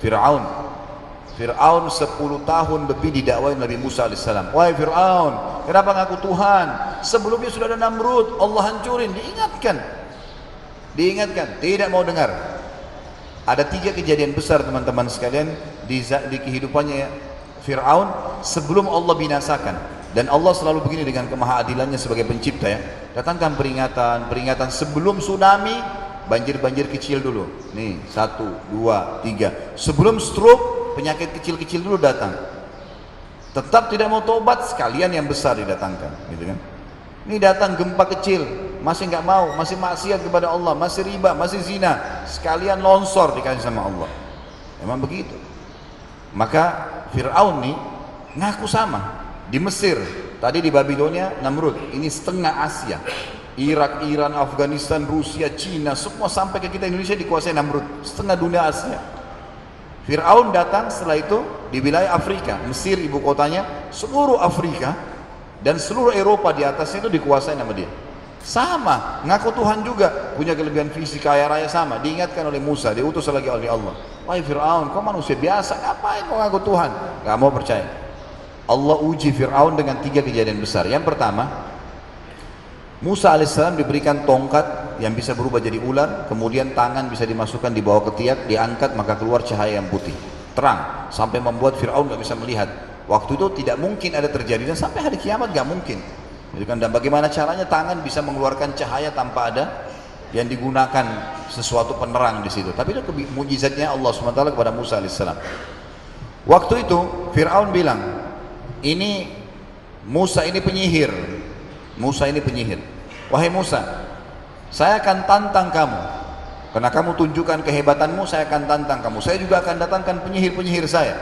Fir'aun. Fir'aun 10 tahun lebih didakwai Nabi Musa alaihissalam. Wahai Fir'aun, kenapa ngaku Tuhan? Sebelumnya sudah ada Namrud, Allah hancurin. Diingatkan, tidak mau dengar. Ada 3 kejadian besar teman-teman sekalian di kehidupannya Fir'aun sebelum Allah binasakan. Dan Allah selalu begini dengan kemahaadilannya sebagai pencipta ya. Datangkan peringatan sebelum tsunami, banjir kecil dulu. Nih, 1, 2, 3. Sebelum stroke, penyakit kecil-kecil dulu datang. Tetap tidak mau tobat, sekalian yang besar didatangkan, gitu kan? Ini datang gempa kecil, masih nggak mau, masih maksiat kepada Allah, masih riba, masih zina, sekalian longsor dikasih sama Allah. Memang begitu. Maka Fir'aun nih ngaku sama. Di Mesir, tadi di Babilonia Namrud, ini setengah Asia, Irak, Iran, Afghanistan, Rusia, Cina, semua sampai ke kita Indonesia dikuasai Namrud, setengah dunia Asia. Fir'aun datang setelah itu di wilayah Afrika, Mesir ibu kotanya, seluruh Afrika dan seluruh Eropa di atasnya itu dikuasai nama dia. Sama, ngaku Tuhan juga, punya kelebihan fisik, kaya raya sama, diingatkan oleh Musa, diutus lagi oleh Allah. Wahai Fir'aun, kau manusia biasa, ngapain kau ngaku Tuhan? Gak mau percaya. Allah uji Fir'aun dengan 3 kejadian besar. Yang pertama, Musa alaihissalam diberikan tongkat yang bisa berubah jadi ular, kemudian tangan bisa dimasukkan di bawah ketiak, diangkat maka keluar cahaya yang putih, terang, sampai membuat Fir'aun gak bisa melihat. Waktu itu tidak mungkin ada terjadi dan sampai hari kiamat gak mungkin. Dan bagaimana caranya tangan bisa mengeluarkan cahaya tanpa ada yang digunakan sesuatu penerang di situ. Tapi itu mujizatnya Allah SWT kepada Musa alaihissalam. Waktu itu Fir'aun bilang, ini Musa ini penyihir. Wahai Musa, saya akan tantang kamu. Karena kamu tunjukkan kehebatanmu, saya akan tantang kamu. Saya juga akan datangkan penyihir-penyihir saya.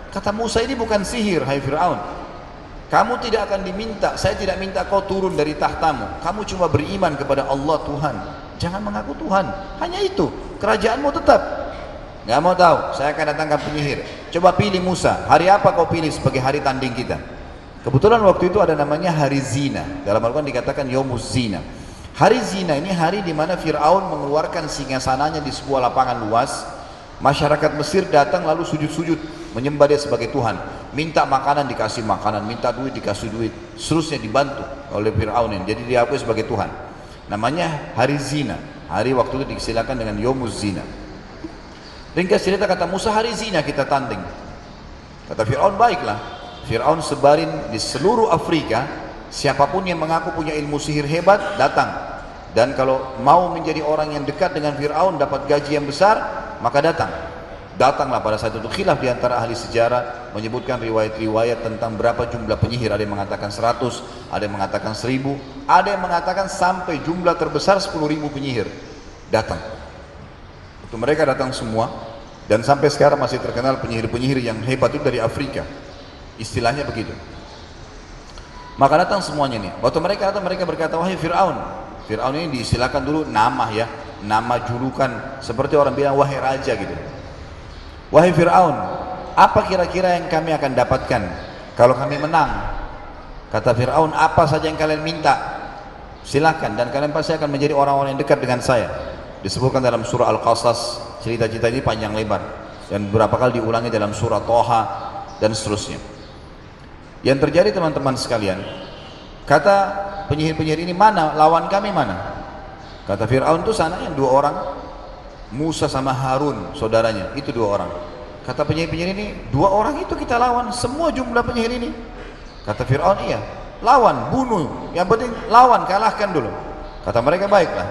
Kata Musa, ini bukan sihir, hai Fir'aun. Kamu tidak akan diminta, saya tidak minta kau turun dari tahtamu. Kamu cuma beriman kepada Allah Tuhan. Jangan mengaku Tuhan. Hanya itu, kerajaanmu tetap. Gak mau tahu, saya akan datangkan penyihir. Coba pilih Musa, hari apa kau pilih sebagai hari tanding kita? Kebetulan waktu itu ada namanya hari zina. Dalam Al-Quran dikatakan Yomuz Zina. Hari zina ini hari di mana Fir'aun mengeluarkan singgasananya di sebuah lapangan luas. Masyarakat Mesir datang lalu sujud-sujud menyembah dia sebagai Tuhan. Minta makanan dikasih makanan, minta duit dikasih duit. Seterusnya dibantu oleh Fir'aun ini. Jadi diakui sebagai Tuhan. Namanya hari zina. Hari waktu itu disilakan dengan Yomuz Zina. Ringkas cerita kata Musa, hari zina kita tanding. Kata Fir'aun, baiklah. Fir'aun sebarin di seluruh Afrika, siapapun yang mengaku punya ilmu sihir hebat datang. Dan kalau mau menjadi orang yang dekat dengan Fir'aun dapat gaji yang besar, maka datang. Datanglah pada saat itu. Khilaf di antara ahli sejarah menyebutkan riwayat-riwayat tentang berapa jumlah penyihir. Ada yang mengatakan 100, ada yang mengatakan 1000, ada yang mengatakan sampai jumlah terbesar 10.000 penyihir datang. Itu mereka datang semua, dan sampai sekarang masih terkenal penyihir-penyihir yang hebat itu dari Afrika. Istilahnya begitu. Maka datang semuanya nih. Waktu mereka datang, mereka berkata, wahai Fir'aun. Fir'aun ini diistilahkan dulu nama ya, nama julukan, seperti orang bilang wahai raja gitu. Wahai Fir'aun, apa kira-kira yang kami akan dapatkan kalau kami menang? Kata Fir'aun, apa saja yang kalian minta, silakan, dan kalian pasti akan menjadi orang-orang yang dekat dengan saya. Disebutkan dalam surah Al-Qasas, cerita-cerita ini panjang lebar dan beberapa kali diulangi dalam surah Toha dan seterusnya. Yang terjadi teman-teman sekalian, kata penyihir-penyihir ini, mana lawan kami mana? Kata Fir'aun, itu sana yang 2 orang, Musa sama Harun saudaranya, itu 2 orang. Kata penyihir-penyihir ini, 2 orang itu kita lawan semua jumlah penyihir ini. Kata Fir'aun, iya, lawan, bunuh, yang penting lawan, kalahkan dulu. Kata mereka, baiklah.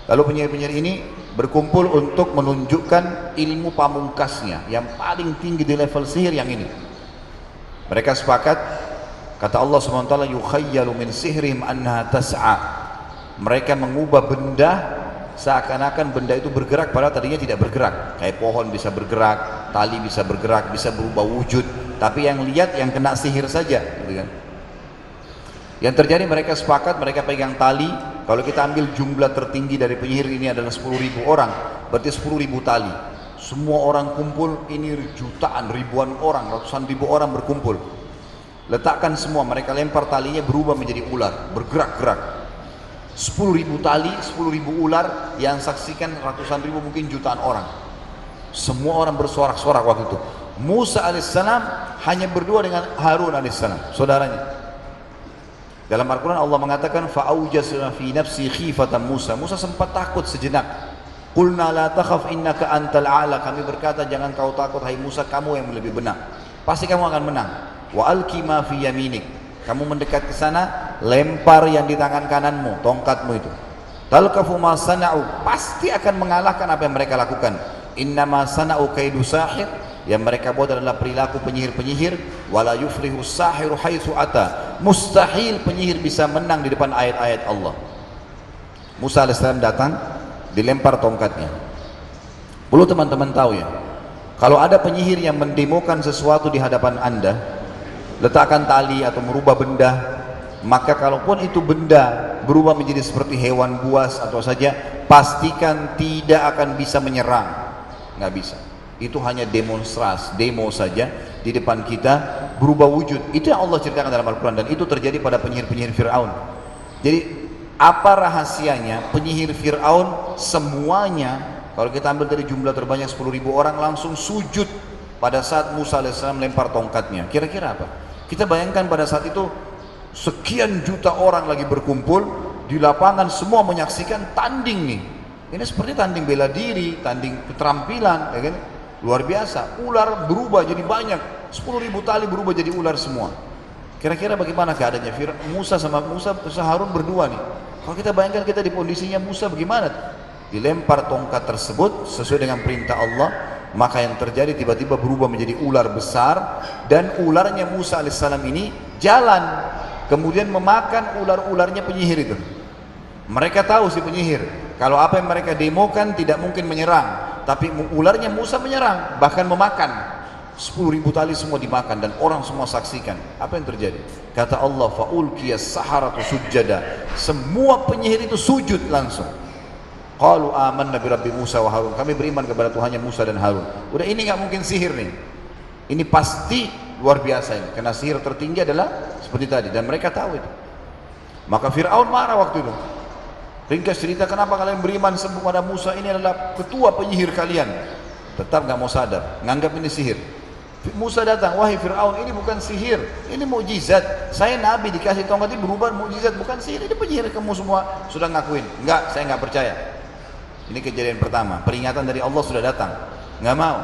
Lalu penyihir-penyihir ini berkumpul untuk menunjukkan ilmu pamungkasnya yang paling tinggi di level sihir yang ini. Mereka sepakat, kata Allah SWT, yukhayyalu min sihrihim annaha tas'a. Mereka mengubah benda seakan-akan benda itu bergerak padahal tadinya tidak bergerak. Kayak pohon bisa bergerak, tali bisa bergerak, bisa berubah wujud, tapi yang lihat yang kena sihir saja, gitu kan. Yang terjadi, mereka sepakat, mereka pegang tali. Kalau kita ambil jumlah tertinggi dari penyihir ini adalah 10.000 orang, berarti 10.000 tali. Semua orang kumpul, ini jutaan, ribuan orang, ratusan ribu orang berkumpul. Letakkan semua, mereka lempar talinya, berubah menjadi ular, bergerak-gerak. 10.000 tali, 10.000 ular yang saksikan ratusan ribu, mungkin jutaan orang. Semua orang bersorak-sorak waktu itu. Musa alaihissalam hanya berdua dengan Harun alaihissalam, saudaranya. Dalam Al-Quran Allah mengatakan fa'aujasna fi nafsi khifatan Musa. Musa sempat takut sejenak. Qulna la takhaf innaka antal a'la. Kami berkata jangan kau takut hai Musa, kamu yang lebih benar. Pasti kamu akan menang. Wa alqi ma fi yaminik. Kamu mendekat ke sana, lempar yang di tangan kananmu, tongkatmu itu. Talqafu ma sana'u. Pasti akan mengalahkan apa yang mereka lakukan. Innama sana'u kaidu sahir. Yang mereka buat adalah perilaku penyihir-penyihir. Wala yuflihu sahiru haitsu ata. Mustahil penyihir bisa menang di depan ayat-ayat Allah. Musa alaihissalam datang, dilempar tongkatnya. Perlu teman-teman tahu ya, kalau ada penyihir yang mendemokan sesuatu di hadapan anda, letakkan tali atau merubah benda, maka kalaupun itu benda berubah menjadi seperti hewan buas atau saja, pastikan tidak akan bisa menyerang. Nggak bisa. Itu hanya demonstrasi, demo saja di depan kita berubah wujud. Itu yang Allah ceritakan dalam Al-Quran, dan itu terjadi pada penyihir-penyihir Fir'aun. Jadi apa rahasianya? Penyihir Fir'aun semuanya, kalau kita ambil dari jumlah terbanyak 10.000 orang, langsung sujud pada saat Musa alaihissalam lempar tongkatnya. Kira-kira apa? Kita bayangkan pada saat itu sekian juta orang lagi berkumpul di lapangan, semua menyaksikan tanding nih. Ini seperti tanding bela diri, tanding keterampilan, ya kan? Luar biasa. Ular berubah jadi banyak, 10.000 tali berubah jadi ular semua. Kira-kira bagaimana keadaannya Musa sama Harun berdua nih? Kalau kita bayangkan kita di kondisinya Musa, bagaimana? Dilempar tongkat tersebut sesuai dengan perintah Allah, maka yang terjadi tiba-tiba berubah menjadi ular besar, dan ularnya Musa alaihissalam ini jalan, kemudian memakan ular-ularnya penyihir itu. Mereka tahu si penyihir, kalau apa yang mereka demokan tidak mungkin menyerang, tapi ularnya Musa menyerang, bahkan memakan. 10.000 tali semua dimakan dan orang semua saksikan. Apa yang terjadi? Kata Allah, fa'ulqiyas saharatu sujjada. Semua penyihir itu sujud langsung. Qalu amanna bi rabbi Musa wa Harun. Kami beriman kepada Tuhannya Musa dan Harun. Udah, ini nggak mungkin sihir nih. Ini pasti luar biasa ini. Karena sihir tertinggi adalah seperti tadi, dan mereka tahu itu. Maka Fir'aun marah waktu itu. Ringkas cerita, kenapa kalian beriman kepada Musa? Ini adalah ketua penyihir kalian. Tetap nggak mau sadar, nganggap ini sihir. Musa datang, wahai Fir'aun, ini bukan sihir, ini mukjizat. Saya nabi dikasih tongkat ini berubah mukjizat, bukan sihir. Ini penyihir, kamu semua sudah ngakuin. Enggak, saya nggak percaya. Ini kejadian pertama. Peringatan dari Allah sudah datang, nggak mau.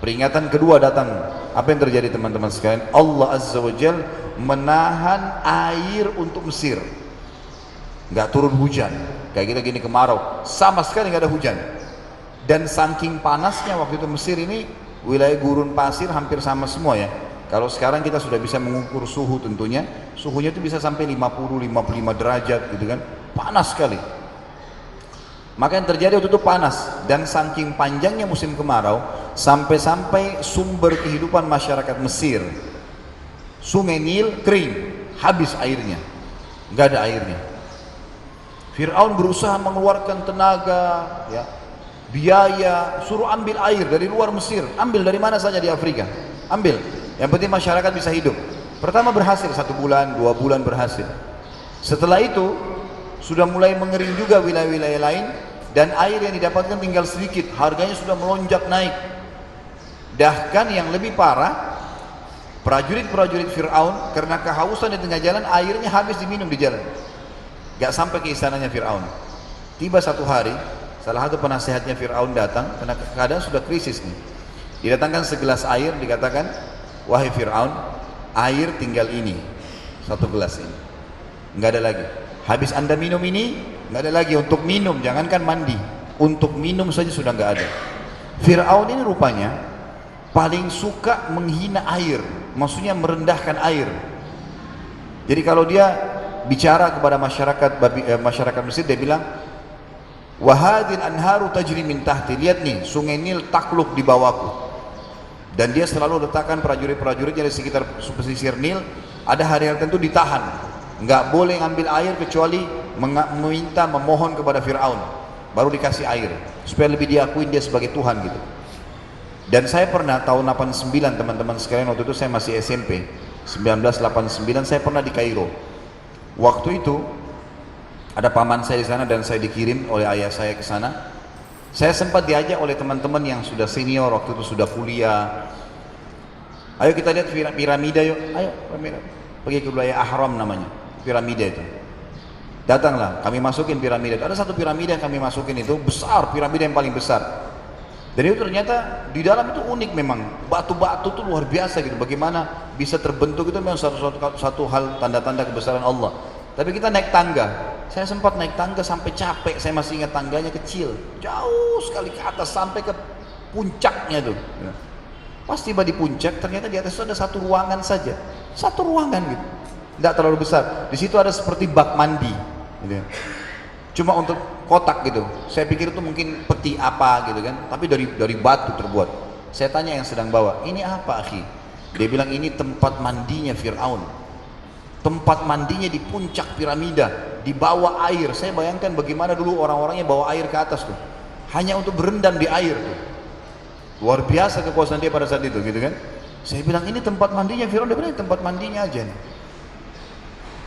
Peringatan kedua datang. Apa yang terjadi teman-teman sekalian? Allah Azza wa Jal menahan air untuk Mesir. Nggak turun hujan. Kayak kita gini kemarau, sama sekali nggak ada hujan. Dan saking panasnya waktu itu Mesir ini, wilayah gurun pasir hampir sama semua ya. Kalau sekarang kita sudah bisa mengukur suhu tentunya, suhunya itu bisa sampai 50-55 derajat gitu kan, panas sekali. Maka yang terjadi waktu itu panas, dan saking panjangnya musim kemarau, sampai-sampai sumber kehidupan masyarakat Mesir, Sungai Nil kering, habis airnya, nggak ada airnya. Fir'aun berusaha mengeluarkan tenaga, ya, biaya, suruh ambil air dari luar Mesir, ambil dari mana saja di Afrika, ambil, yang penting masyarakat bisa hidup. Pertama berhasil, 1 bulan, 2 bulan berhasil. Setelah itu sudah mulai mengering juga wilayah-wilayah lain, dan air yang didapatkan tinggal sedikit, harganya sudah melonjak naik. Bahkan yang lebih parah, prajurit-prajurit Fir'aun karena kehausan di tengah jalan, airnya habis diminum di jalan, gak sampai ke istananya Fir'aun. Tiba satu hari, salah satu penasehatnya Fir'aun datang, karena keadaan sudah krisis nih. Didatangkan segelas air, dikatakan, wahai Fir'aun, air tinggal ini, 1 gelas ini, nggak ada lagi. Habis anda minum ini, nggak ada lagi untuk minum, jangankan mandi, untuk minum saja sudah nggak ada. Fir'aun ini rupanya paling suka menghina air, maksudnya merendahkan air. Jadi kalau dia bicara kepada masyarakat Mesir, dia bilang, wahadil anharu tajri min tahti, lihat nih sungai Nil takluk di bawahku. Dan dia selalu letakkan prajurit-prajuritnya di sekitar pesisir Nil, ada hari-hari tertentu ditahan, nggak boleh ngambil air kecuali memohon kepada Fir'aun, baru dikasih air supaya lebih diakuin dia sebagai Tuhan gitu. Dan saya pernah tahun 89 teman-teman sekalian, waktu itu saya masih SMP, 1989, saya pernah di Kairo. Waktu itu ada paman saya di sana dan saya dikirim oleh ayah saya ke sana. Saya sempat diajak oleh teman-teman yang sudah senior, waktu itu sudah kuliah. Ayo kita lihat piramida yuk, ayo pergi ke wilayah Ahram namanya, piramida itu. Datanglah, kami masukin piramida. Ada satu piramida yang kami masukin itu besar, piramida yang paling besar. Dan itu ternyata di dalam itu unik memang, batu-batu itu luar biasa gitu. Bagaimana bisa terbentuk itu memang satu hal tanda-tanda kebesaran Allah. Tapi kita naik tangga, saya sempat naik tangga sampai capek. Saya masih ingat tangganya kecil, jauh sekali ke atas sampai ke puncaknya tuh. Pas tiba di puncak, ternyata di atas itu ada satu ruangan saja, satu ruangan gitu, tidak terlalu besar. Di situ ada seperti bak mandi, gitu. Cuma untuk kotak gitu. Saya pikir itu mungkin peti apa gitu kan, tapi dari batu terbuat. Saya tanya yang sedang bawa, ini apa akhi? Dia bilang ini tempat mandinya Fir'aun. Tempat mandinya di puncak piramida, di bawah air. Saya bayangkan bagaimana dulu orang-orangnya bawa air ke atas tuh, hanya untuk berendam di air tuh. Luar biasa kekuasaan dia pada saat itu gitu kan. Saya bilang ini tempat mandinya Fir'aun. Dia bilang tempat mandinya aja nih.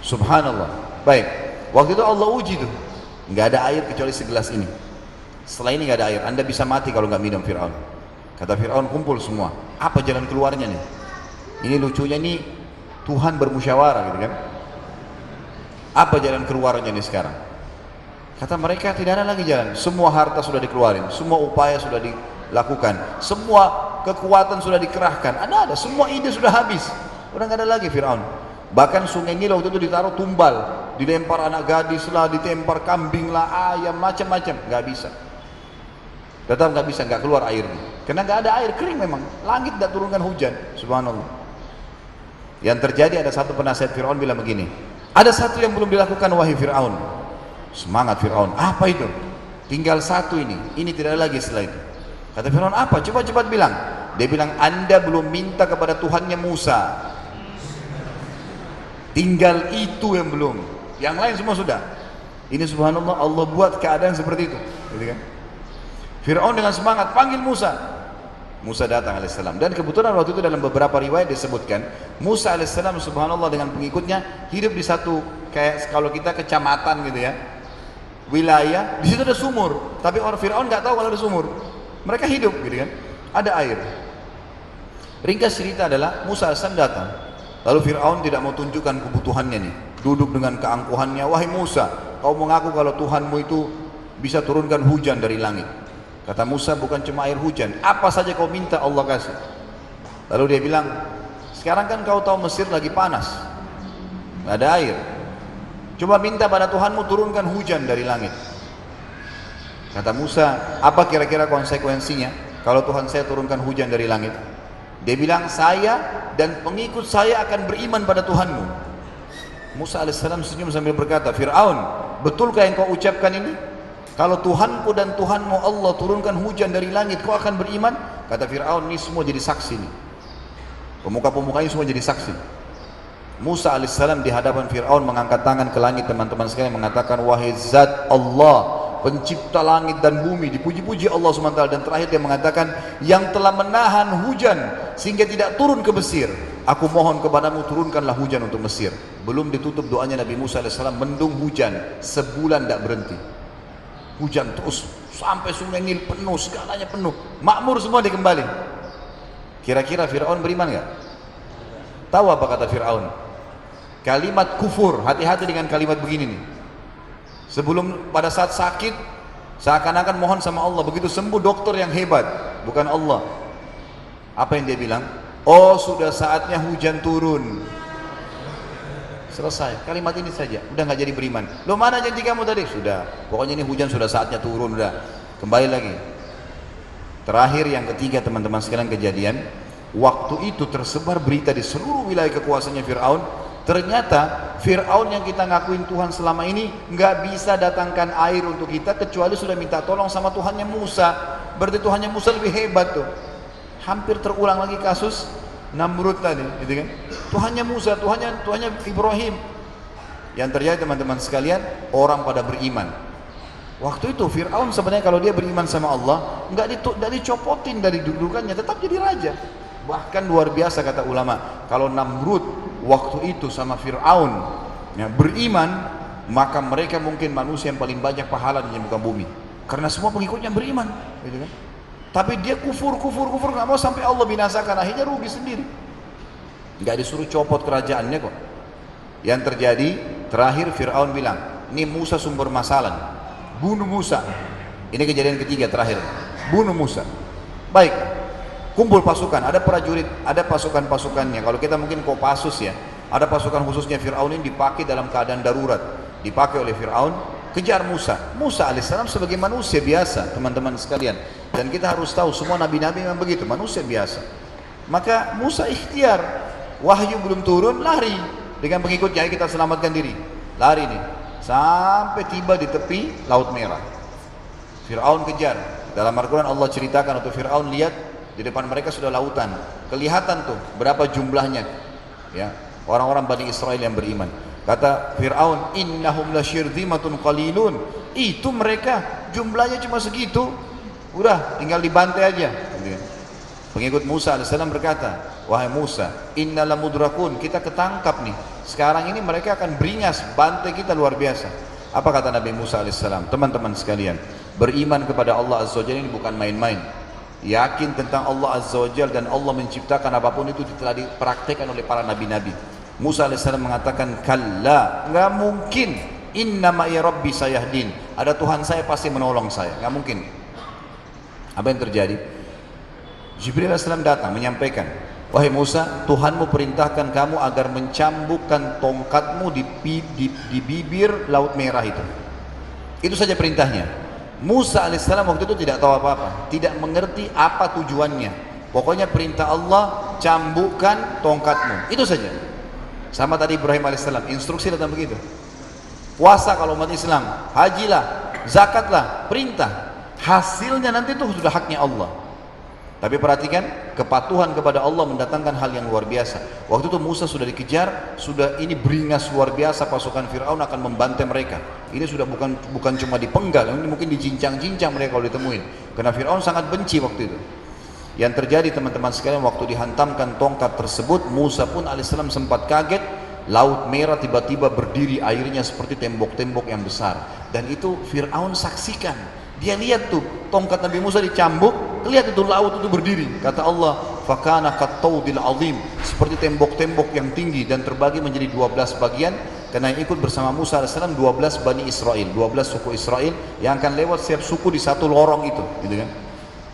Subhanallah. Baik, waktu itu Allah uji tuh, nggak ada air kecuali segelas ini. Setelah ini nggak ada air, Anda bisa mati kalau nggak minum. Fir'aun kata, Fir'aun kumpul semua, apa jalan keluarnya nih? Ini lucunya nih, Tuhan bermusyawarah gitu kan, apa jalan keluarnya nih sekarang? Kata mereka, tidak ada lagi jalan. Semua harta sudah dikeluarin, semua upaya sudah dilakukan, semua kekuatan sudah dikerahkan, ada semua ide sudah habis, udah nggak ada lagi Fir'aun. Bahkan sungai Nil waktu itu ditaruh tumbal, dilempar anak gadis lah, ditempar kambing lah, ayam, macam-macam, nggak bisa. Tetap nggak bisa, nggak keluar airnya, karena nggak ada air, kering memang. Langit tidak turunkan hujan, subhanallah. Yang terjadi, ada satu penasihat Fir'aun bilang begini, ada satu yang belum dilakukan wahai Fir'aun. Semangat Fir'aun, apa itu? Tinggal satu ini tidak ada lagi setelah itu. Kata Fir'aun, apa? Coba cepat bilang. Dia bilang, Anda belum minta kepada Tuhannya Musa. Tinggal itu yang belum, yang lain semua sudah. Ini subhanallah, Allah buat keadaan seperti itu gitu kan? Fir'aun dengan semangat panggil Musa. Musa datang alaihissalam, dan kebetulan waktu itu dalam beberapa riwayat disebutkan Musa alaihissalam subhanallah dengan pengikutnya hidup di satu, kayak kalau kita kecamatan gitu ya, wilayah. Di situ ada sumur, tapi orang Fir'aun nggak tahu kalau ada sumur. Mereka hidup gitu kan, ada air. Ringkas cerita adalah Musa alaihissalam datang, lalu Fir'aun tidak mau tunjukkan kebutuhannya nih, duduk dengan keangkuhannya, wahai Musa, kau mengaku kalau Tuhanmu itu bisa turunkan hujan dari langit. Kata Musa, bukan cuma air hujan, apa saja kau minta Allah kasih. Lalu dia bilang, sekarang kan kau tahu Mesir lagi panas, nggak ada air, coba minta pada Tuhanmu turunkan hujan dari langit. Kata Musa, apa kira-kira konsekuensinya kalau Tuhan saya turunkan hujan dari langit? Dia bilang, saya dan pengikut saya akan beriman pada Tuhanmu. Musa alaihissalam senyum sambil berkata, Fir'aun, betulkah yang kau ucapkan ini? Kalau Tuhanku dan Tuhanmu Allah turunkan hujan dari langit, kau akan beriman? Kata Fir'aun, ini semua jadi saksi nih, pemuka-pemukanya semua jadi saksi. Musa alaihissalam di hadapan Fir'aun mengangkat tangan ke langit, teman-teman sekalian, mengatakan, wahai zat Allah, pencipta langit dan bumi, dipuji-puji Allah SWT. Dan terakhir dia mengatakan, yang telah menahan hujan sehingga tidak turun ke Mesir, aku mohon kepadamu turunkanlah hujan untuk Mesir. Belum ditutup doanya Nabi Musa alaihissalam, mendung hujan sebulan tidak berhenti. Hujan terus sampai sungai Nil penuh, segalanya penuh, makmur semua dikembali. Kira-kira Fir'aun beriman nggak? Tahu apa kata Fir'aun? Kalimat kufur, hati-hati dengan kalimat begini nih. Sebelum, pada saat sakit, seakan-akan mohon sama Allah, begitu sembuh dokter yang hebat, bukan Allah. Apa yang dia bilang? Oh, sudah saatnya hujan turun. Selesai, kalimat ini saja, udah nggak jadi beriman. Loh, mana janji kamu tadi? Sudah, pokoknya ini hujan sudah saatnya turun, udah kembali lagi. Terakhir yang ketiga teman-teman sekalian kejadian, waktu itu tersebar berita di seluruh wilayah kekuasaannya Fir'aun. Ternyata Fir'aun yang kita ngakuin Tuhan selama ini nggak bisa datangkan air untuk kita kecuali sudah minta tolong sama Tuhannya Musa. Berarti Tuhannya Musa lebih hebat tuh. Hampir terulang lagi kasus Namrud tadi, gitu kan? Tuhannya Musa, Tuhannya Ibrahim. Yang terjadi teman-teman sekalian, orang pada beriman. Waktu itu Fir'aun sebenarnya kalau dia beriman sama Allah, nggak dicopotin dari dudukannya, tetap jadi raja. Bahkan luar biasa kata ulama, kalau Namrud waktu itu sama Fir'aun ya, beriman, maka mereka mungkin manusia yang paling banyak pahala di muka bumi. karena semua pengikutnya beriman, gitu kan. Tapi dia kufur, nggak mau sampai Allah binasakan, akhirnya rugi sendiri. Nggak disuruh copot kerajaannya kok. Yang terjadi terakhir Fir'aun bilang, ini Musa sumber masalah, bunuh Musa. Ini kejadian ketiga terakhir, bunuh Musa. Baik, kumpul pasukan, ada prajurit, ada pasukan-pasukannya. Kalau kita mungkin Kopassus ya, ada pasukan khususnya Fir'aun ini dipakai dalam keadaan darurat, dipakai oleh Fir'aun, kejar Musa. Musa alaihissalam sebagai manusia biasa, teman-teman sekalian. Dan kita harus tahu semua nabi-nabi memang begitu, manusia biasa. Maka Musa ikhtiar, wahyu belum turun, lari dengan pengikutnya, ayo kita selamatkan diri. Lari nih, sampai tiba di tepi Laut Merah. Fir'aun kejar. Dalam Al-Quran Allah ceritakan waktu Fir'aun lihat di depan mereka sudah lautan, kelihatan tuh berapa jumlahnya, ya, orang-orang Bani Israel yang beriman. Kata Fir'aun, innahum lasyirzimatun qalilun, itu mereka jumlahnya cuma segitu, udah tinggal dibantai aja. Pengikut Musa AS berkata, wahai Musa, inna lamudrakun, kita ketangkap nih, sekarang ini mereka akan beringas, bantai kita luar biasa. Apa kata Nabi Musa AS? Teman-teman sekalian, beriman kepada Allah Azza wa Jalla ini bukan main-main. Yakin tentang Allah Azza wa Jalla dan Allah menciptakan apapun itu telah dipraktekkan oleh para nabi-nabi. Musa AS mengatakan, kalla, nggak mungkin, inna ma'i rabbi sayahdin, ada Tuhan saya pasti menolong saya, nggak mungkin. Apa yang terjadi? Jibril AS datang menyampaikan, wahai Musa, Tuhanmu perintahkan kamu agar mencambukkan tongkatmu di bibir Laut Merah itu. Itu saja perintahnya. Musa AS waktu itu tidak tahu apa-apa, tidak mengerti apa tujuannya. Pokoknya perintah Allah, cambukkan tongkatmu, itu saja. Sama tadi Ibrahim AS, instruksi datang begitu. Puasa kalau umat Islam, hajilah, zakatlah, perintah. Hasilnya nanti itu sudah haknya Allah. Tapi perhatikan, kepatuhan kepada Allah mendatangkan hal yang luar biasa. Waktu itu Musa sudah dikejar, sudah ini beringas luar biasa, pasukan Fir'aun akan membantai mereka. Ini sudah bukan cuma dipenggal, ini mungkin dicincang-cincang mereka kalau ditemuin. Karena Fir'aun sangat benci waktu itu. Yang terjadi teman-teman sekalian, waktu dihantamkan tongkat tersebut, Musa pun alaihissalam sempat kaget. Laut Merah tiba-tiba berdiri, airnya seperti tembok-tembok yang besar. Dan itu Fir'aun saksikan. Dia lihat tuh tongkat Nabi Musa dicambuk, lihat itu laut itu berdiri. Kata Allah, fakana kattaudil azim, seperti tembok-tembok yang tinggi dan terbagi menjadi 12 bagian. Karena yang ikut bersama Musa AS 12 Bani Israel, 12 suku Israel yang akan lewat setiap suku di satu lorong itu, gitu kan.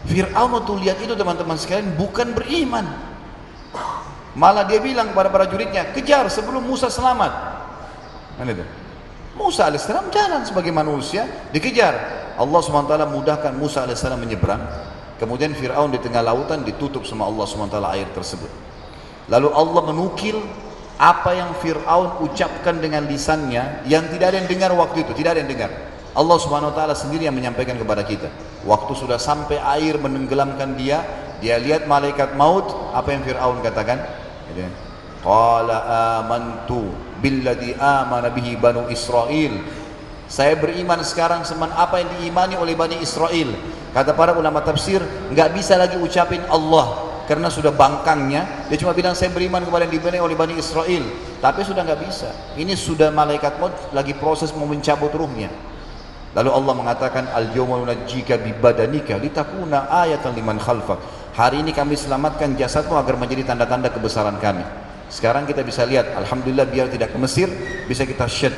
Fir'aun waktu lihat itu teman-teman sekalian bukan beriman, malah dia bilang kepada para prajuritnya, kejar sebelum Musa selamat. Kan itu. Musa AS jalan sebagai manusia, dikejar. Allah SWT mudahkan Musa AS menyeberang. Kemudian Fir'aun di tengah lautan ditutup sama Allah SWT air tersebut. Lalu Allah menukil apa yang Fir'aun ucapkan dengan lisannya yang tidak ada yang dengar waktu itu, tidak ada yang dengar. Allah SWT sendiri yang menyampaikan kepada kita. Waktu sudah sampai air menenggelamkan dia lihat malaikat maut, apa yang Fir'aun katakan? Qala amantu billadhi amana bihi banu Israel. Saya beriman sekarang sama apa yang diimani oleh Bani Israel. Kata para ulama tafsir, nggak bisa lagi ucapin Allah karena sudah bangkangnya. Dia cuma bilang saya beriman kepada yang diimani oleh Bani Israel. Tapi sudah nggak bisa. Ini sudah malaikat maut lagi proses mau mencabut ruhnya. Lalu Allah mengatakan, al-yawma nunajjika bi badanika litakuna ayatan liman khalfak. Hari ini kami selamatkan jasadmu agar menjadi tanda-tanda kebesaran kami. Sekarang kita bisa lihat, alhamdulillah biar tidak ke Mesir, bisa kita shed.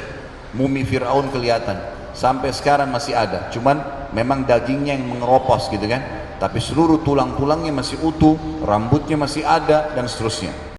Mumi Fir'aun kelihatan. Sampai sekarang masih ada. Cuman memang dagingnya yang mengeropos gitu kan. Tapi seluruh tulang-tulangnya masih utuh, rambutnya masih ada dan seterusnya.